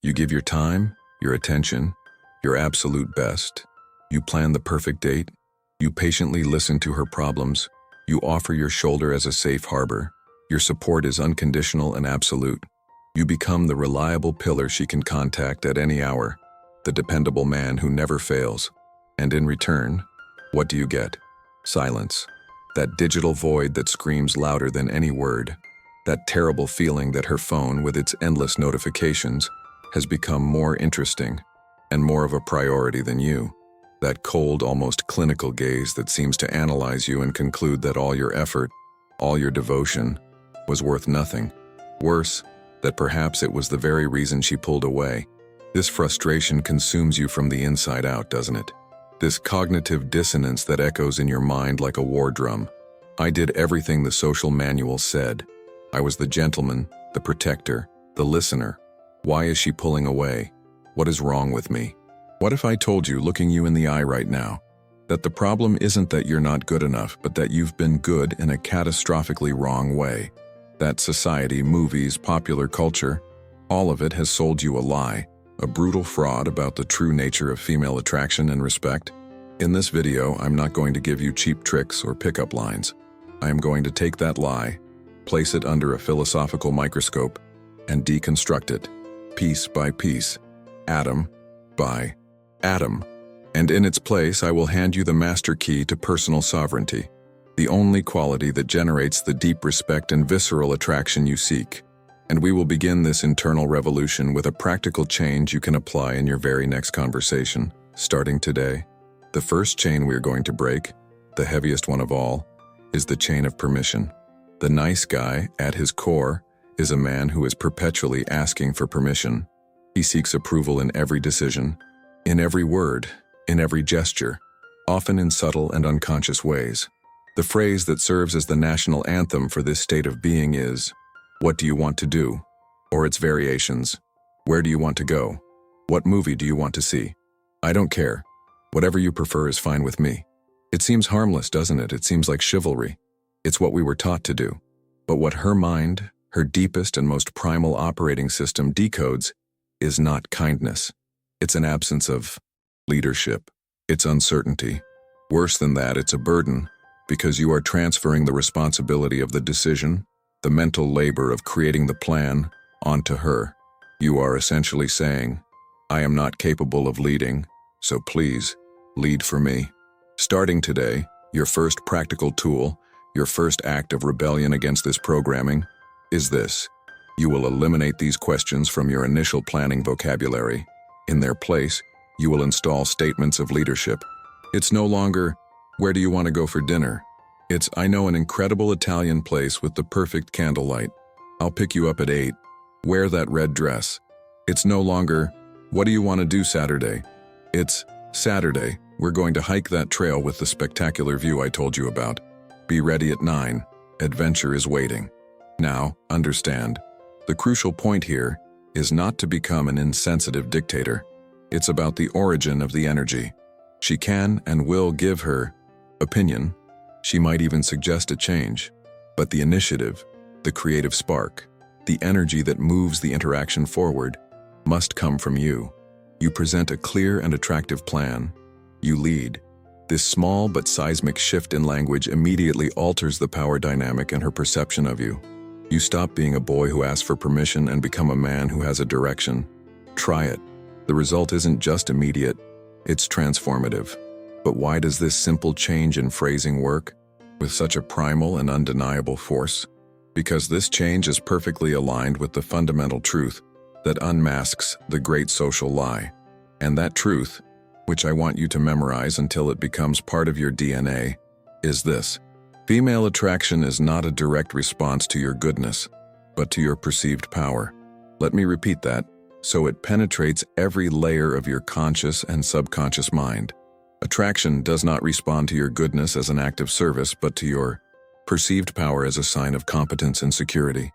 You give your time, your attention, your absolute best. You plan the perfect date. You patiently listen to her problems. You offer your shoulder as a safe harbor. Your support is unconditional and absolute. You become the reliable pillar she can contact at any hour, the dependable man who never fails. And in return, what do you get? Silence. That digital void that screams louder than any word. That terrible feeling that her phone, with its endless notifications, has become more interesting and more of a priority than you. That cold, almost clinical gaze that seems to analyze you and conclude that all your effort, all your devotion, was worth nothing. Worse, that perhaps it was the very reason she pulled away. This frustration consumes you from the inside out, doesn't it? This cognitive dissonance that echoes in your mind like a war drum. I did everything the social manual said. I was the gentleman, the protector, the listener. Why is she pulling away? What is wrong with me? What if I told you, looking you in the eye right now, that the problem isn't that you're not good enough, but that you've been good in a catastrophically wrong way? That society, movies, popular culture, all of it has sold you a lie, a brutal fraud about the true nature of female attraction and respect. In this video, I'm not going to give you cheap tricks or pickup lines. I am going to take that lie, place it under a philosophical microscope, and deconstruct it, piece by piece, atom by atom. And in its place, I will hand you the master key to personal sovereignty, the only quality that generates the deep respect and visceral attraction you seek. And we will begin this internal revolution with a practical change you can apply in your very next conversation, starting today. The first chain we are going to break, the heaviest one of all, is the chain of permission. The nice guy, at his core, is a man who is perpetually asking for permission. He seeks approval in every decision, in every word, in every gesture, often in subtle and unconscious ways. The phrase that serves as the national anthem for this state of being is, "What do you want to do?" Or its variations, "Where do you want to go? What movie do you want to see? I don't care. Whatever you prefer is fine with me." It seems harmless, doesn't it? It seems like chivalry. It's what we were taught to do. But what her mind, her deepest and most primal operating system, decodes is not kindness. It's an absence of leadership. It's uncertainty. Worse than that, it's a burden, because you are transferring the responsibility of the decision, the mental labor of creating the plan, onto her. You are essentially saying, "I am not capable of leading, so please, lead for me." Starting today, your first practical tool, your first act of rebellion against this programming, is this. You will eliminate these questions from your initial planning vocabulary. In their place, you will install statements of leadership. It's no longer, "Where do you want to go for dinner?" It's, "I know an incredible Italian place with the perfect candlelight. I'll pick you up at 8. Wear that red dress." It's no longer, "What do you want to do Saturday?" It's, "Saturday, we're going to hike that trail with the spectacular view I told you about. Be ready at 9. Adventure is waiting." Now, understand, the crucial point here is not to become an insensitive dictator. It's about the origin of the energy. She can and will give her opinion. She might even suggest a change. But the initiative, the creative spark, the energy that moves the interaction forward, must come from you. You present a clear and attractive plan. You lead. This small but seismic shift in language immediately alters the power dynamic and her perception of you. You stop being a boy who asks for permission and become a man who has a direction. Try it. The result isn't just immediate, it's transformative. But why does this simple change in phrasing work with such a primal and undeniable force? Because this change is perfectly aligned with the fundamental truth that unmasks the great social lie. And that truth, which I want you to memorize until it becomes part of your DNA, is this. Female attraction is not a direct response to your goodness, but to your perceived power. Let me repeat that, so it penetrates every layer of your conscious and subconscious mind. Attraction does not respond to your goodness as an act of service, but to your perceived power as a sign of competence and security.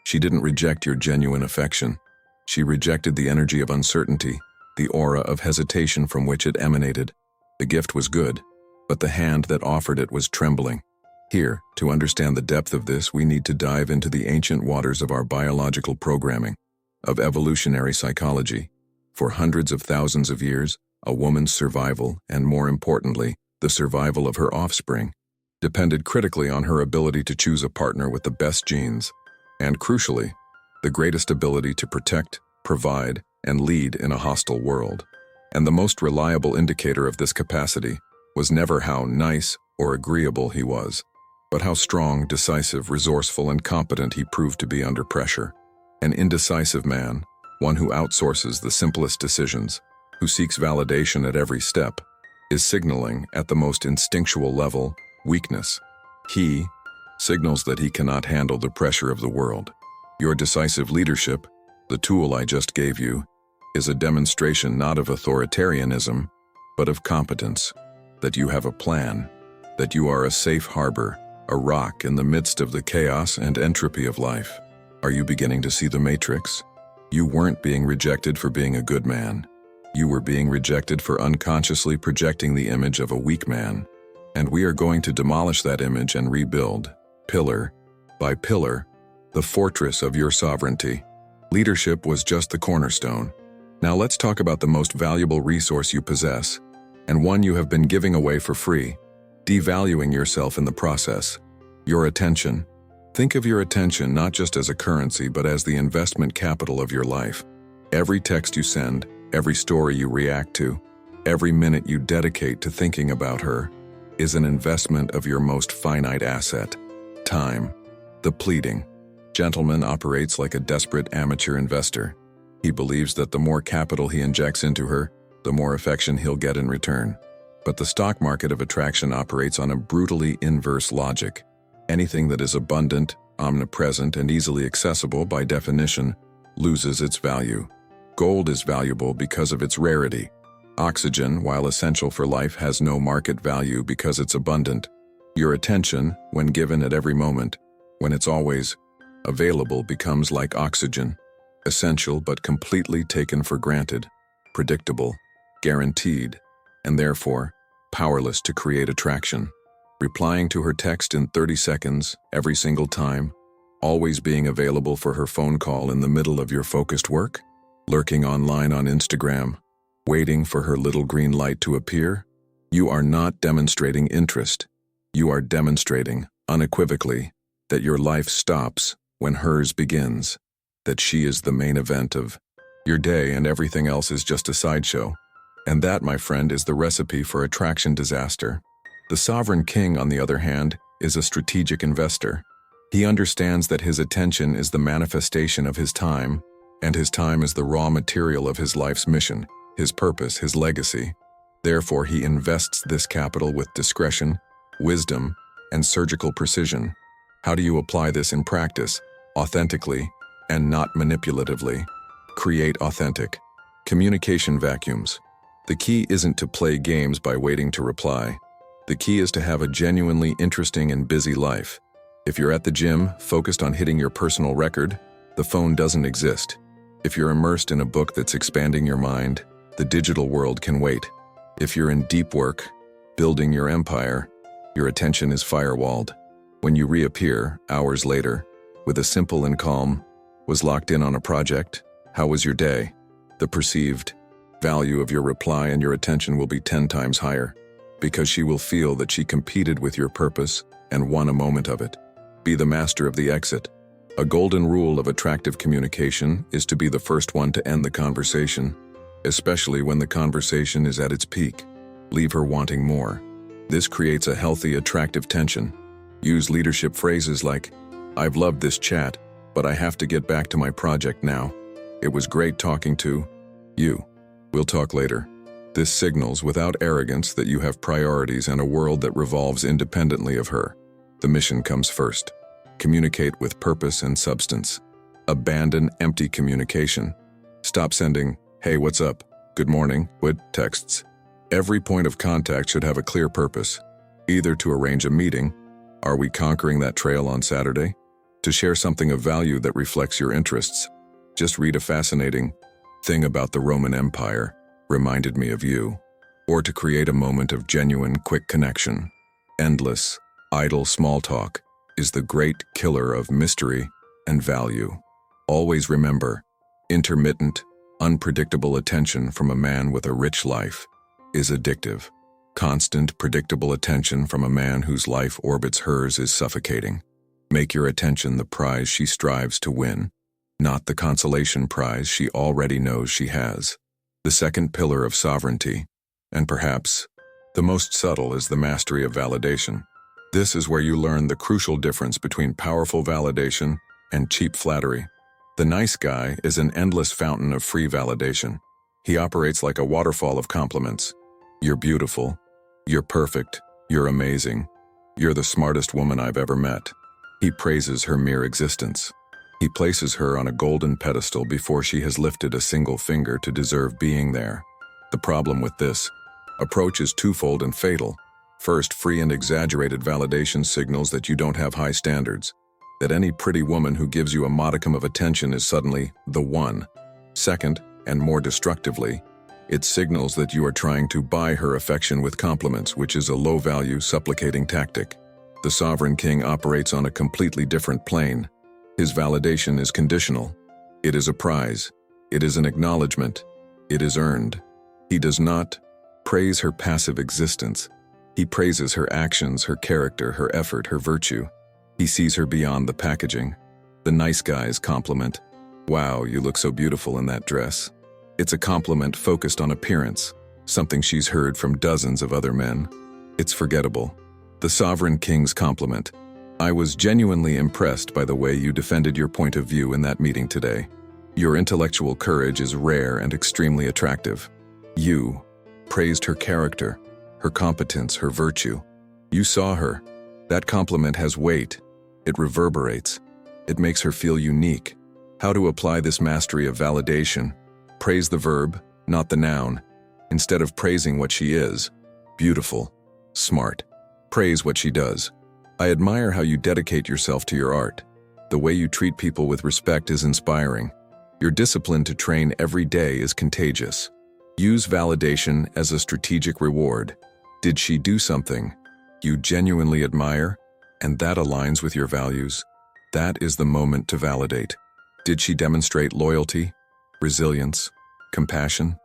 She didn't reject your genuine affection. She rejected the energy of uncertainty, the aura of hesitation from which it emanated. The gift was good, but the hand that offered it was trembling. Here, to understand the depth of this, we need to dive into the ancient waters of our biological programming. of evolutionary psychology. For hundreds of thousands of years, a woman's survival, and more importantly, the survival of her offspring, depended critically on her ability to choose a partner with the best genes, and crucially, the greatest ability to protect, provide, and lead in a hostile world. And the most reliable indicator of this capacity was never how nice or agreeable he was, but how strong, decisive, resourceful, and competent he proved to be under pressure. An indecisive man, one who outsources the simplest decisions, who seeks validation at every step, is signaling, at the most instinctual level, weakness. He signals that he cannot handle the pressure of the world. Your decisive leadership, the tool I just gave you, is a demonstration not of authoritarianism, but of competence, that you have a plan, that you are a safe harbor, a rock in the midst of the chaos and entropy of life. Are you beginning to see the matrix? You weren't being rejected for being a good man. You were being rejected for unconsciously projecting the image of a weak man. And we are going to demolish that image and rebuild, pillar by pillar, the fortress of your sovereignty. Leadership was just the cornerstone. Now let's talk about the most valuable resource you possess, and one you have been giving away for free, devaluing yourself in the process: your attention. Think of your attention not just as a currency, but as the investment capital of your life. Every text you send, every story you react to, every minute you dedicate to thinking about her, is an investment of your most finite asset: time. The pleading gentleman operates like a desperate amateur investor. He believes that the more capital he injects into her, the more affection he'll get in return. But the stock market of attraction operates on a brutally inverse logic. Anything that is abundant, omnipresent, and easily accessible by definition loses its value. Gold is valuable because of its rarity. Oxygen, while essential for life, has no market value because it's abundant. Your attention, when given at every moment, when it's always available, becomes like oxygen, essential but completely taken for granted, predictable, guaranteed, and therefore powerless to create attraction. Replying to her text in 30 seconds every single time, always being available for her phone call in the middle of your focused work, lurking online on Instagram, waiting for her little green light to appear, you are not demonstrating interest. You are demonstrating, unequivocally, that your life stops when hers begins, that she is the main event of your day and everything else is just a sideshow. And that, my friend, is the recipe for attraction disaster. The sovereign king, on the other hand, is a strategic investor. He understands that his attention is the manifestation of his time, and his time is the raw material of his life's mission, his purpose, his legacy. Therefore, he invests this capital with discretion, wisdom, and surgical precision. How do you apply this in practice? Authentically, and not manipulatively. Create authentic communication vacuums. The key isn't to play games by waiting to reply. The key is to have a genuinely interesting and busy life. If you're at the gym, focused on hitting your personal record, the phone doesn't exist. If you're immersed in a book that's expanding your mind, the digital world can wait. If you're in deep work, building your empire, your attention is firewalled. When you reappear, hours later, with a simple and calm, "Was locked in on a project? How was your day?" the perceived value of your reply and your attention will be 10 times higher, because she will feel that she competed with your purpose and won a moment of it. Be the master of the exit. A golden rule of attractive communication is to be the first one to end the conversation, especially when the conversation is at its peak. Leave her wanting more. This creates a healthy, attractive tension. Use leadership phrases like, "I've loved this chat, but I have to get back to my project now. It was great talking to you. We'll talk later." This signals without arrogance that you have priorities and a world that revolves independently of her. The mission comes first. Communicate with purpose and substance. Abandon empty communication. Stop sending, "Hey, what's up? Good morning," with texts. Every point of contact should have a clear purpose, either to arrange a meeting, "Are we conquering that trail on Saturday?" to share something of value that reflects your interests. Just read a fascinating thing about the Roman Empire, reminded me of you, or to create a moment of genuine, quick connection. Endless, idle small talk is the great killer of mystery and value. Always remember, Intermittent, unpredictable attention from a man with a rich life is addictive. Constant, predictable attention from a man whose life orbits hers is suffocating. Make your attention the prize she strives to win, not the consolation prize she already knows she has. The second pillar of sovereignty, and perhaps the most subtle, is the mastery of validation. This is where you learn the crucial difference between powerful validation and cheap flattery. The nice guy is an endless fountain of free validation. He operates like a waterfall of compliments. You're beautiful. You're perfect. You're amazing. You're the smartest woman I've ever met. He praises her mere existence. He places her on a golden pedestal before she has lifted a single finger to deserve being there. The problem with this approach is twofold and fatal. First, free and exaggerated validation signals that you don't have high standards, that any pretty woman who gives you a modicum of attention is suddenly the one. Second, and more destructively, it signals that you are trying to buy her affection with compliments, which is a low-value, supplicating tactic. The sovereign king operates on a completely different plane. His validation is conditional. It is a prize. It is an acknowledgement. It is earned. He does not praise her passive existence. He praises her actions, her character, her effort, her virtue. He sees her beyond the packaging. The nice guy's compliment. Wow, you look so beautiful in that dress. It's a compliment focused on appearance, something she's heard from dozens of other men. It's forgettable. The sovereign king's compliment. I was genuinely impressed by the way you defended your point of view in that meeting today. Your intellectual courage is rare and extremely attractive. You praised her character, her competence, her virtue. You saw her. That compliment has weight. It reverberates. It makes her feel unique. How to apply this mastery of validation? Praise the verb, not the noun. Instead of praising what she is, beautiful, smart, praise what she does. I admire how you dedicate yourself to your art. The way you treat people with respect is inspiring. Your discipline to train every day is contagious. Use validation as a strategic reward. Did she do something you genuinely admire, and that aligns with your values? That is the moment to validate. Did she demonstrate loyalty, resilience, compassion?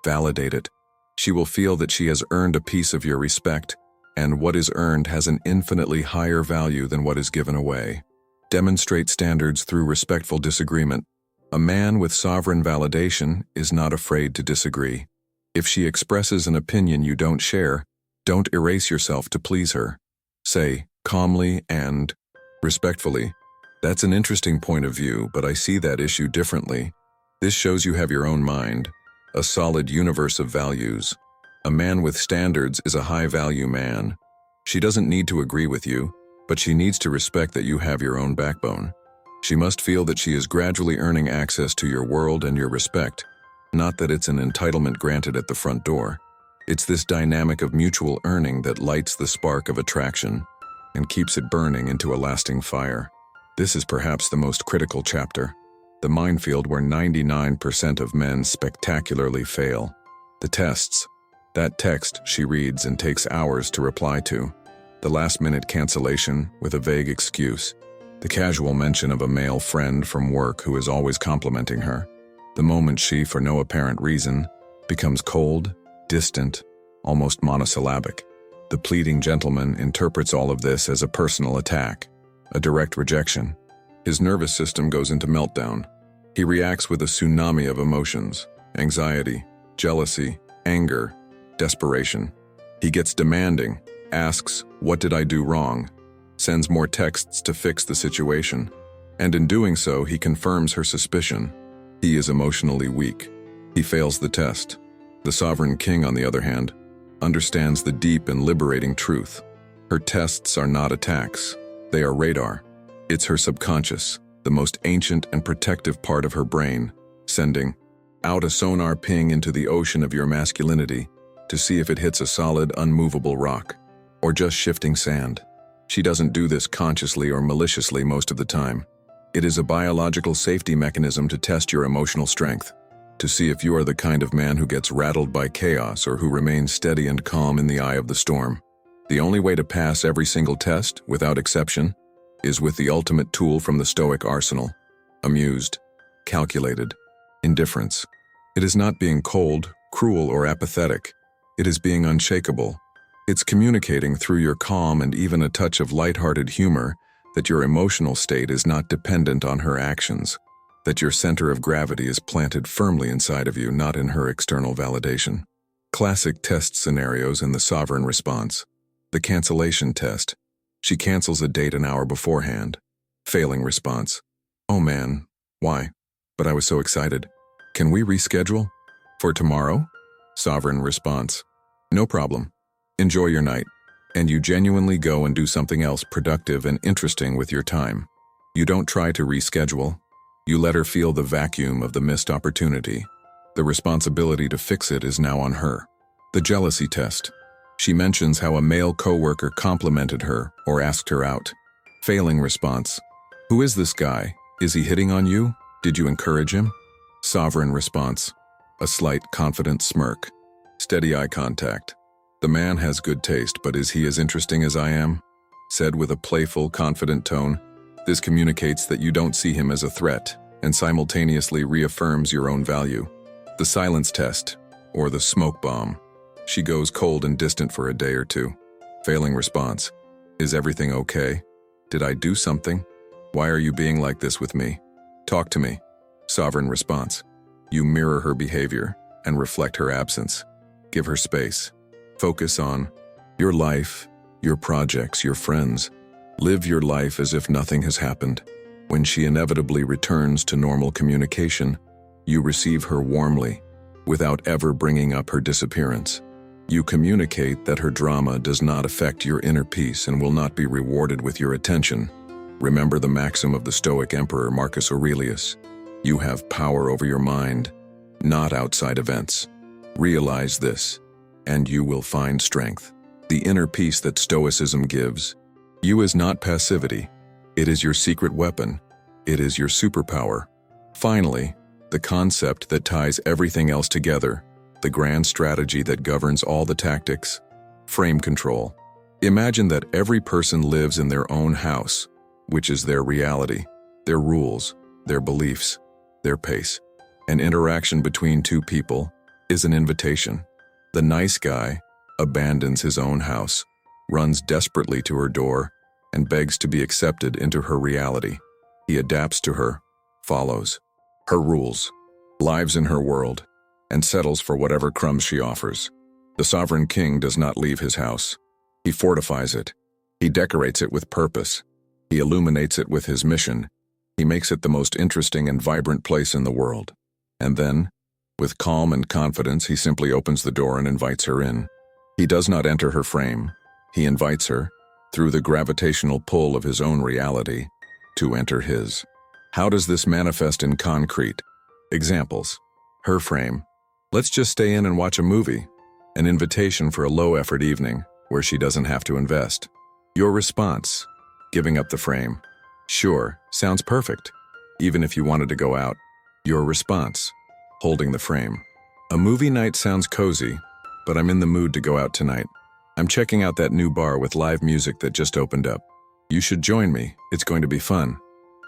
Validate it. She will feel that she has earned a piece of your respect, and what is earned has an infinitely higher value than what is given away. Demonstrate standards through respectful disagreement. A man with sovereign validation is not afraid to disagree. If she expresses an opinion you don't share, don't erase yourself to please her. Say, calmly and respectfully, that's an interesting point of view, but I see that issue differently. This shows you have your own mind, a solid universe of values. A man with standards is a high-value man. She doesn't need to agree with you, but she needs to respect that you have your own backbone. She must feel that she is gradually earning access to your world and your respect, not that it's an entitlement granted at the front door. It's this dynamic of mutual earning that lights the spark of attraction and keeps it burning into a lasting fire. This is perhaps the most critical chapter, the minefield where 99% of men spectacularly fail. The tests. That text she reads and takes hours to reply to. The last-minute cancellation with a vague excuse. The casual mention of a male friend from work who is always complimenting her. The moment she, for no apparent reason, becomes cold, distant, almost monosyllabic. The pleading gentleman interprets all of this as a personal attack, a direct rejection. His nervous system goes into meltdown. He reacts with a tsunami of emotions, anxiety, jealousy, anger, desperation. He gets demanding, asks, "What did I do wrong?" Sends more texts to fix the situation. And in doing so, he confirms her suspicion. He is emotionally weak. He fails the test. The sovereign king, on the other hand, understands the deep and liberating truth. Her tests are not attacks. They are radar. It's her subconscious, the most ancient and protective part of her brain, sending out a sonar ping into the ocean of your masculinity to see if it hits a solid, unmovable rock, or just shifting sand. She doesn't do this consciously or maliciously most of the time. It is a biological safety mechanism to test your emotional strength, to see if you are the kind of man who gets rattled by chaos or who remains steady and calm in the eye of the storm. The only way to pass every single test, without exception, is with the ultimate tool from the Stoic arsenal: amused, calculated, indifference. It is not being cold, cruel, or apathetic. It is being unshakable. It's communicating through your calm and even a touch of lighthearted humor that your emotional state is not dependent on her actions, that your center of gravity is planted firmly inside of you, not in her external validation. Classic test scenarios in the sovereign response. The cancellation test. She cancels a date an hour beforehand. Failing response. Oh man, why? But I was so excited. Can we reschedule? For tomorrow? Sovereign response. No problem. Enjoy your night. And you genuinely go and do something else productive and interesting with your time. You don't try to reschedule. You let her feel the vacuum of the missed opportunity. The responsibility to fix it is now on her. The jealousy test. She mentions how a male coworker complimented her or asked her out. Failing response. Who is this guy? Is he hitting on you? Did you encourage him? Sovereign response. A slight, confident smirk. Steady eye contact. The man has good taste, but is he as interesting as I am? Said with a playful, confident tone. This communicates that you don't see him as a threat and simultaneously reaffirms your own value. The silence test, or the smoke bomb. She goes cold and distant for a day or two. Failing response. Is everything okay? Did I do something? Why are you being like this with me? Talk to me. Sovereign response. You mirror her behavior and reflect her absence. Give her space. Focus on your life, your projects, your friends. Live your life as if nothing has happened. When she inevitably returns to normal communication, you receive her warmly, without ever bringing up her disappearance. You communicate that her drama does not affect your inner peace and will not be rewarded with your attention. Remember the maxim of the Stoic Emperor Marcus Aurelius. You have power over your mind, not outside events. Realize this, and you will find strength. The inner peace that Stoicism gives. You is not passivity. It is your secret weapon. It is your superpower. Finally, the concept that ties everything else together, the grand strategy that governs all the tactics, frame control. Imagine that every person lives in their own house, which is their reality, their rules, their beliefs, their pace. An interaction between two people is an invitation. The nice guy abandons his own house, runs desperately to her door, and begs to be accepted into her reality. He adapts to her, follows her rules, lives in her world, and settles for whatever crumbs she offers. The sovereign king does not leave his house. He fortifies it. He decorates it with purpose. He illuminates it with his mission. He makes it the most interesting and vibrant place in the world. And then, with calm and confidence, he simply opens the door and invites her in. He does not enter her frame. He invites her, through the gravitational pull of his own reality, to enter his. How does this manifest in concrete? Examples. Her frame. Let's just stay in and watch a movie. An invitation for a low-effort evening, where she doesn't have to invest. Your response. Giving up the frame. Sure, sounds perfect. Even if you wanted to go out. Your response. Holding the frame. A movie night sounds cozy, but I'm in the mood to go out tonight. I'm checking out that new bar with live music that just opened up. You should join me, it's going to be fun.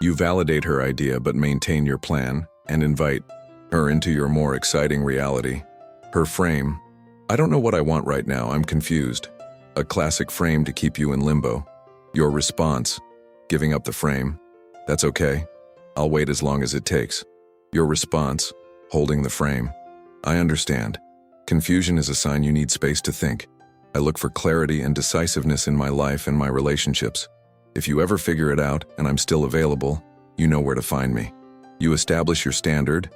You validate her idea but maintain your plan and invite her into your more exciting reality. Her frame. I don't know what I want right now, I'm confused. A classic frame to keep you in limbo. Your response. Giving up the frame. That's okay. I'll wait as long as it takes. Your response. Holding the frame. I understand. Confusion is a sign you need space to think. I look for clarity and decisiveness in my life and my relationships. If you ever figure it out and I'm still available, you know where to find me. You establish your standard,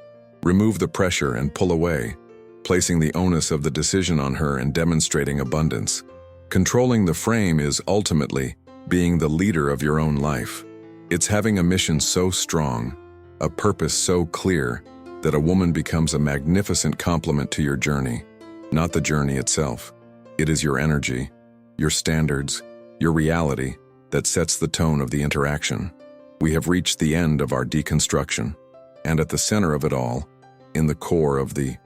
remove the pressure and pull away, placing the onus of the decision on her and demonstrating abundance. Controlling the frame is ultimately being the leader of your own life. It's having a mission so strong, a purpose so clear, that a woman becomes a magnificent complement to your journey, not the journey itself. It is your energy, your standards, your reality that sets the tone of the interaction. We have reached the end of our deconstruction, and at the center of it all, in the core of the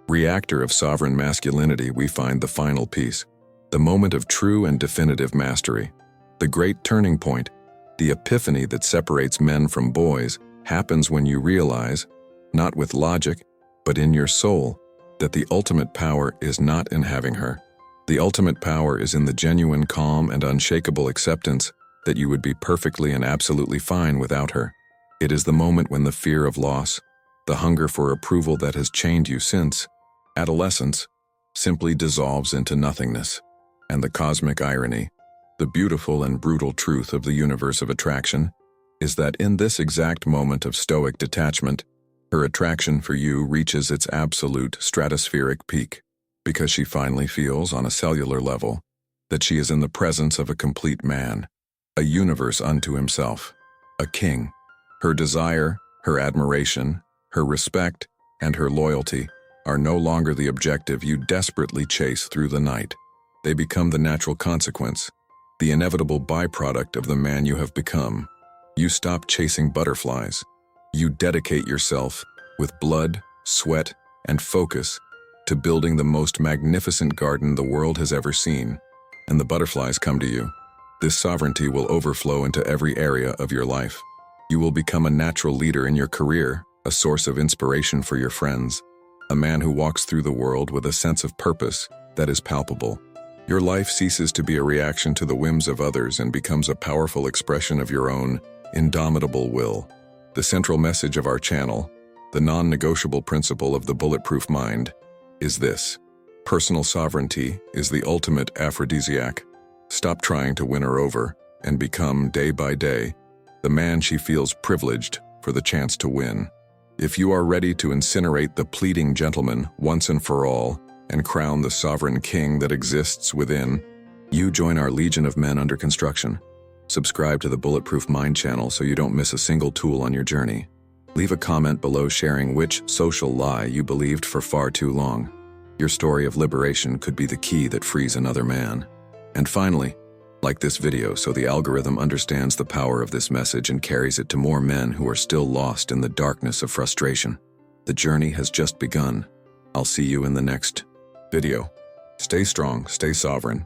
reactor of sovereign masculinity, we find the final piece, the moment of true and definitive mastery. The great turning point, the epiphany that separates men from boys, happens when you realize not with logic, but in your soul, that the ultimate power is not in having her. The ultimate power is in the genuine calm and unshakable acceptance that you would be perfectly and absolutely fine without her. It is the moment when the fear of loss, the hunger for approval that has chained you since adolescence, simply dissolves into nothingness. And the cosmic irony, the beautiful and brutal truth of the universe of attraction, is that in this exact moment of stoic detachment, her attraction for you reaches its absolute stratospheric peak, because she finally feels on a cellular level that she is in the presence of a complete man, a universe unto himself, a king. Her desire, her admiration, her respect, and her loyalty are no longer the objective you desperately chase through the night. They become the natural consequence, the inevitable byproduct of the man you have become. You stop chasing butterflies. You dedicate yourself, with blood, sweat, and focus, to building the most magnificent garden the world has ever seen, and the butterflies come to you. This sovereignty will overflow into every area of your life. You will become a natural leader in your career, a source of inspiration for your friends, a man who walks through the world with a sense of purpose that is palpable. Your life ceases to be a reaction to the whims of others and becomes a powerful expression of your own indomitable will. The central message of our channel, the non-negotiable principle of the bulletproof mind, is this: personal sovereignty is the ultimate aphrodisiac. Stop trying to win her over and become, day by day, the man she feels privileged for the chance to win. If you are ready to incinerate the pleading gentleman once and for all and crown the sovereign king that exists within, you join our legion of men under construction. Subscribe to the Bulletproof Mind channel so you don't miss a single tool on your journey. Leave a comment below sharing which social lie you believed for far too long. Your story of liberation could be the key that frees another man. And finally, like this video so the algorithm understands the power of this message and carries it to more men who are still lost in the darkness of frustration. The journey has just begun. I'll see you in the next video. Stay strong, stay sovereign,